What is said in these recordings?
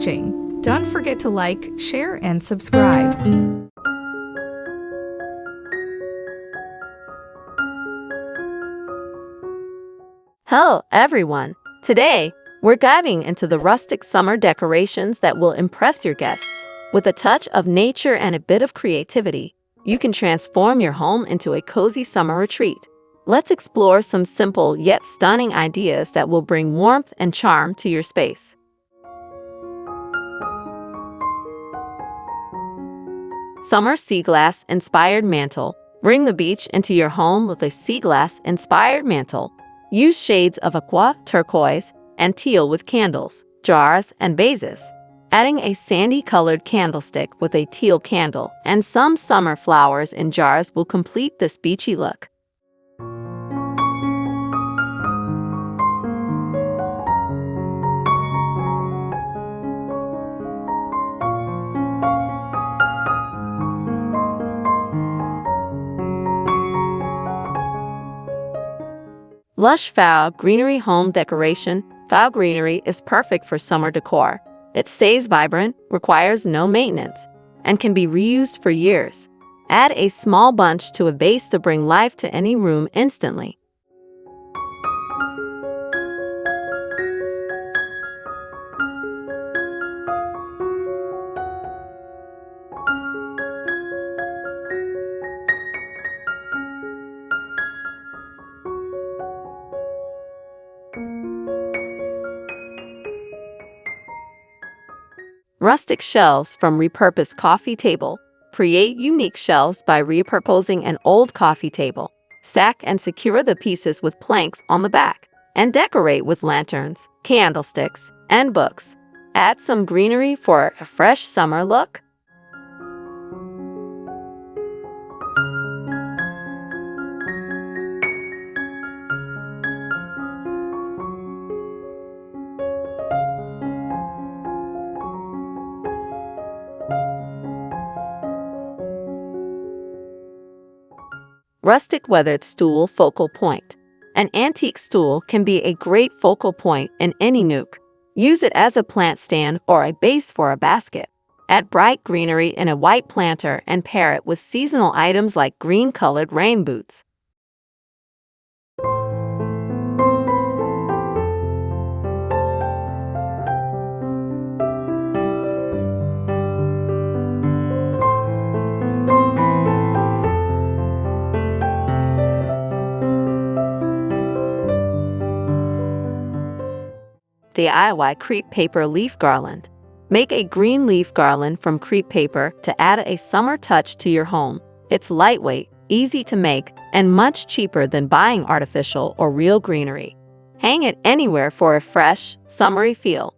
watching. Don't forget to like, share, and subscribe. Hello, everyone. Today, we're diving into the rustic summer decorations that will impress your guests. With a touch of nature and a bit of creativity, you can transform your home into a cozy summer retreat. Let's explore some simple yet stunning ideas that will bring warmth and charm to your space. Summer Seaglass Inspired Mantle. Bring the beach into your home with a Seaglass Inspired Mantle. Use shades of aqua, turquoise, and teal with candles, jars, and vases. Adding a sandy-colored candlestick with a teal candle and some summer flowers in jars will complete this beachy look. Lush Flower Greenery Home Decoration. Flower greenery is perfect for summer decor. It stays vibrant, requires no maintenance, and can be reused for years. Add a small bunch to a vase to bring life to any room instantly. Rustic shelves from repurposed coffee table. Create unique shelves by repurposing an old coffee table. Stack and secure the pieces with planks on the back, and decorate with lanterns, candlesticks, and books. Add some greenery for a fresh summer look. Rustic weathered stool focal point. An antique stool can be a great focal point in any nook. Use it as a plant stand or a base for a basket. Add bright greenery in a white planter and pair it with seasonal items like green-colored rain boots. DIY crepe paper leaf garland. Make a green leaf garland from crepe paper to add a summer touch to your home. It's lightweight, easy to make, and much cheaper than buying artificial or real greenery. Hang it anywhere for a fresh, summery feel.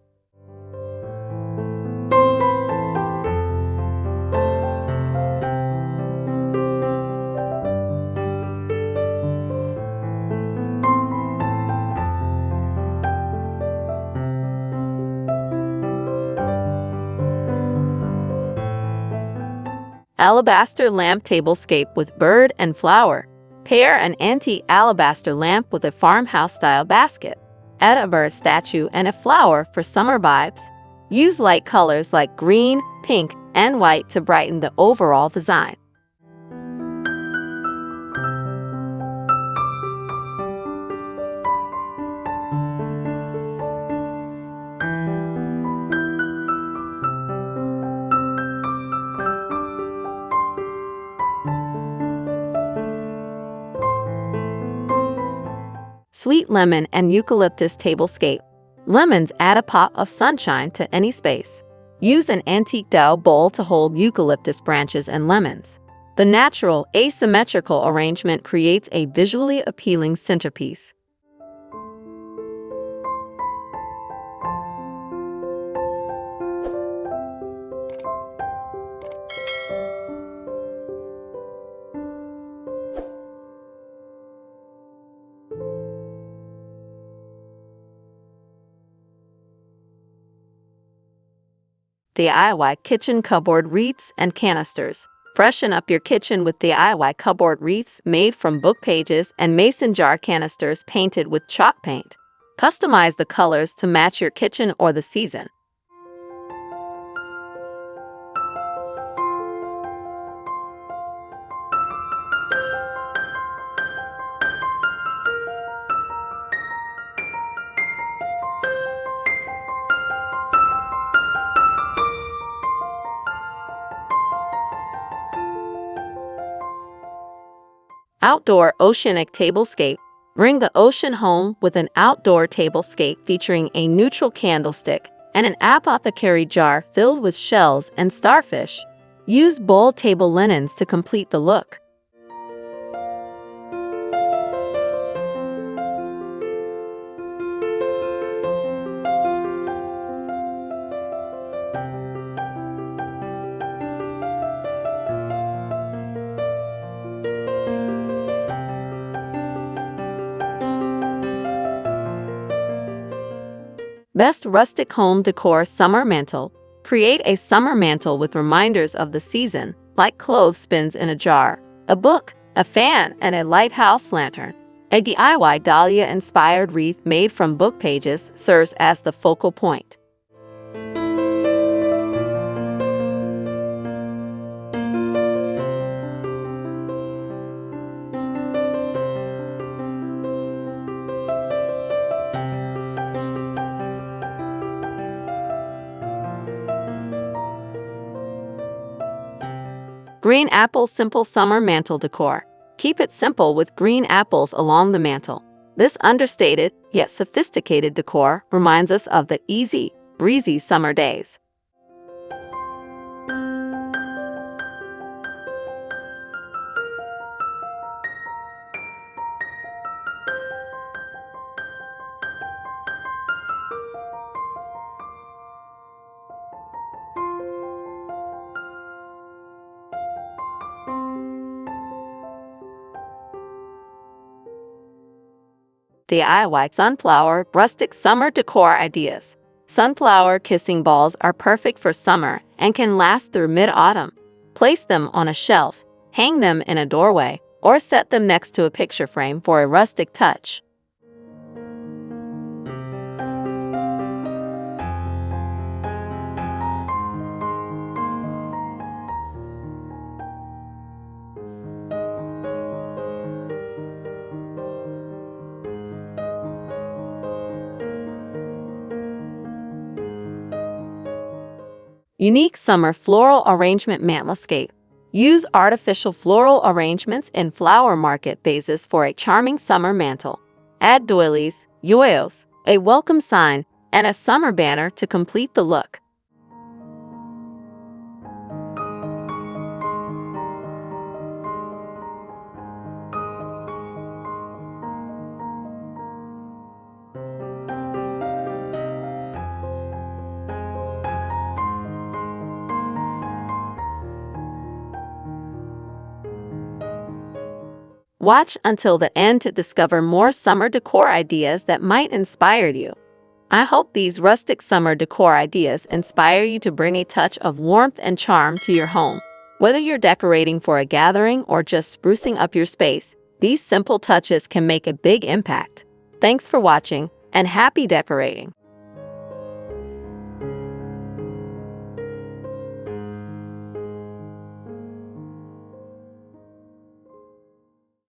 Alabaster lamp tablescape with bird and flower. Pair an antique alabaster lamp with a farmhouse-style basket. Add a bird statue and a flower for summer vibes. Use light colors like green, pink, and white to brighten the overall design. Sweet lemon and eucalyptus tablescape. Lemons add a pop of sunshine to any space. Use an antique dowel bowl to hold eucalyptus branches and lemons. The natural, asymmetrical arrangement creates a visually appealing centerpiece. DIY kitchen cupboard wreaths and canisters. Freshen up your kitchen with DIY cupboard wreaths made from book pages and mason jar canisters painted with chalk paint. Customize the colors to match your kitchen or the season. Outdoor oceanic tablescape. Bring the ocean home with an outdoor tablescape featuring a neutral candlestick and an apothecary jar filled with shells and starfish. Use bold table linens to complete the look. Best rustic home decor summer mantle. Create a summer mantle with reminders of the season, like clothespins in a jar, a book, a fan, and a lighthouse lantern. A DIY dahlia-inspired wreath made from book pages serves as the focal point. Green apple simple summer mantle decor. Keep it simple with green apples along the mantle. This understated yet sophisticated decor reminds us of the easy, breezy summer days. DIY sunflower rustic summer decor ideas. Sunflower kissing balls are perfect for summer and can last through mid-autumn. Place them on a shelf, hang them in a doorway, or set them next to a picture frame for a rustic touch. Unique summer floral arrangement mantlescape. Use artificial floral arrangements in flower market vases for a charming summer mantle. Add doilies, yoyos, a welcome sign, and a summer banner to complete the look. Watch until the end to discover more summer decor ideas that might inspire you. I hope these rustic summer decor ideas inspire you to bring a touch of warmth and charm to your home. Whether you're decorating for a gathering or just sprucing up your space, these simple touches can make a big impact. Thanks for watching, and happy decorating!